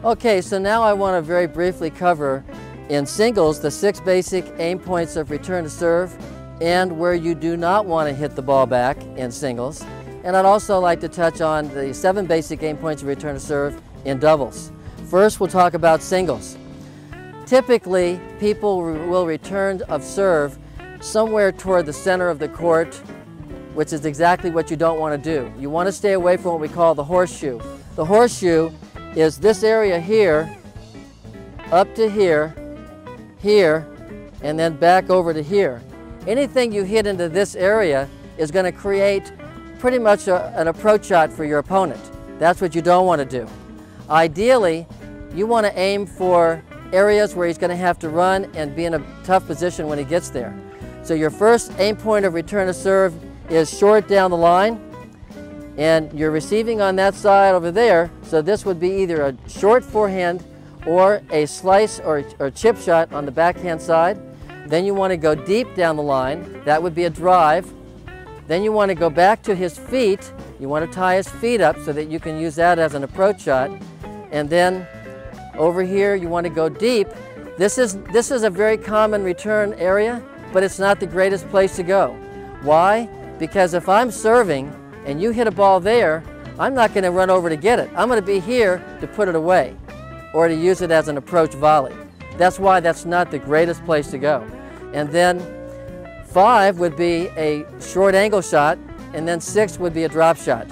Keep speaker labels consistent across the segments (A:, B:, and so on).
A: Okay, so now I want to very briefly cover in singles the 6 basic aim points of return to serve and where you do not want to hit the ball back in singles. And I'd also like to touch on the 7 basic aim points of return to serve in doubles. First, we'll talk about singles. Typically, people will return of serve somewhere toward the center of the court, which is exactly what you don't want to do. You want to stay away from what we call the horseshoe. The horseshoe is this area here, up to here, here, and then back over to here. Anything you hit into this area is going to create pretty much an approach shot for your opponent. That's what you don't want to do. Ideally, you want to aim for areas where he's going to have to run and be in a tough position when he gets there. So your first aim point of return to serve is short down the line, and you're receiving on that side over there, so this would be either a short forehand or a slice or chip shot on the backhand side. Then you want to go deep down the line. That would be a drive. Then you want to go back to his feet. You want to tie his feet up so that you can use that as an approach shot. And then over here you want to go deep. This is a very common return area, but it's not the greatest place to go. Why? Because if I'm serving and you hit a ball there, I'm not going to run over to get it. I'm going to be here to put it away or to use it as an approach volley. That's why that's not the greatest place to go. And then 5 would be a short angle shot, and then 6 would be a drop shot.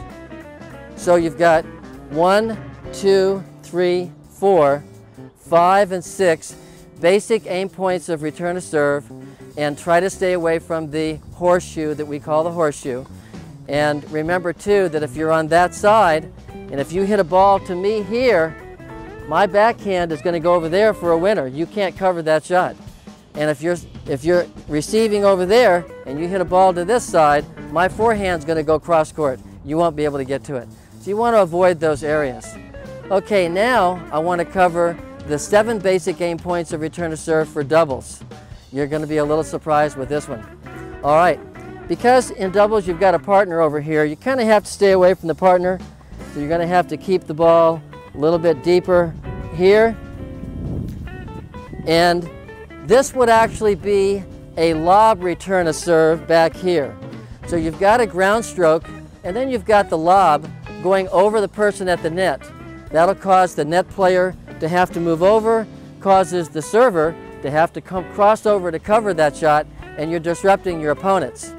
A: So you've got 1, 2, 3, 4, 5, and 6 basic aim points of return to serve, and try to stay away from the horseshoe that we call the horseshoe. And remember too that if you're on that side, and if you hit a ball to me here, my backhand is going to go over there for a winner. You can't cover that shot. And if you're receiving over there and you hit a ball to this side, my forehand's going to go cross court. You won't be able to get to it. So you want to avoid those areas. Okay, now I want to cover the 7 basic aim points of return to serve for doubles. You're going to be a little surprised with this one. All right, because in doubles you've got a partner over here, you kind of have to stay away from the partner. So you're going to have to keep the ball a little bit deeper here. And this would actually be a lob return to serve back here. So you've got a ground stroke, and then you've got the lob going over the person at the net. That'll cause the net player to have to move over, causes the server to have to come cross over to cover that shot, and you're disrupting your opponents.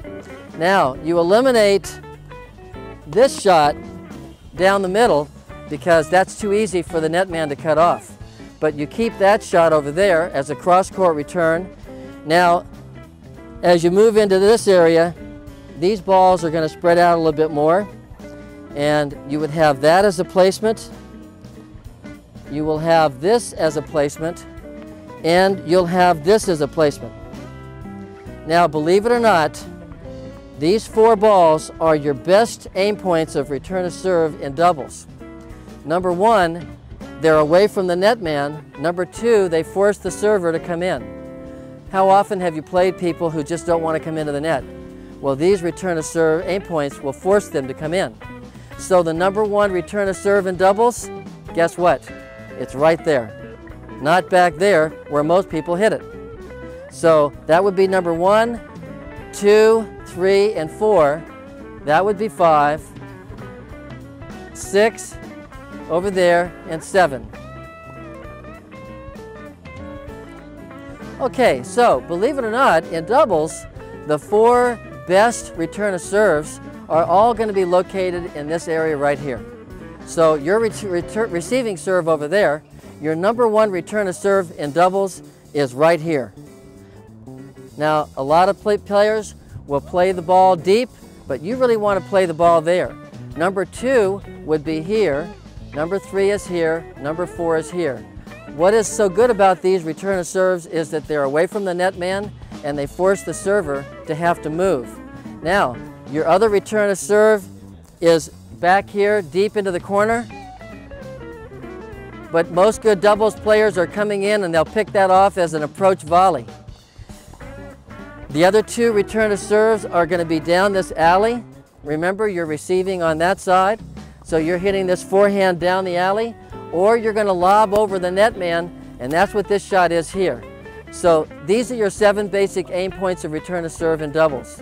A: Now, you eliminate this shot down the middle because that's too easy for the net man to cut off. But you keep that shot over there as a cross-court return. Now, as you move into this area, these balls are going to spread out a little bit more, and you would have that as a placement. You will have this as a placement, and you'll have this as a placement. Now, believe it or not, these 4 balls are your best aim points of return to serve in doubles. Number 1, they're away from the net man. Number 2, they force the server to come in. How often have you played people who just don't want to come into the net? Well, these return to serve aim points will force them to come in. So the number 1 return to serve in doubles, guess what? It's right there, not back there where most people hit it. So that would be number 1, 2, 3, and 4. That would be 5, 6, over there, and 7. Okay, so believe it or not, in doubles, the 4 best return to serves are all going to be located in this area right here. So your receiving serve over there, your number 1 return to serve in doubles is right here. Now, a lot of players will play the ball deep, but you really want to play the ball there. Number 2 would be here. Number 3 is here. Number 4 is here. What is so good about these return to serves is that they're away from the net man and they force the server to have to move. Now, your other return to serve is back here, deep into the corner. But most good doubles players are coming in and they'll pick that off as an approach volley. The other 2 return to serves are going to be down this alley. Remember, you're receiving on that side, so you're hitting this forehand down the alley, or you're going to lob over the net man, and that's what this shot is here. So these are your 7 basic aim points of return to serve in doubles.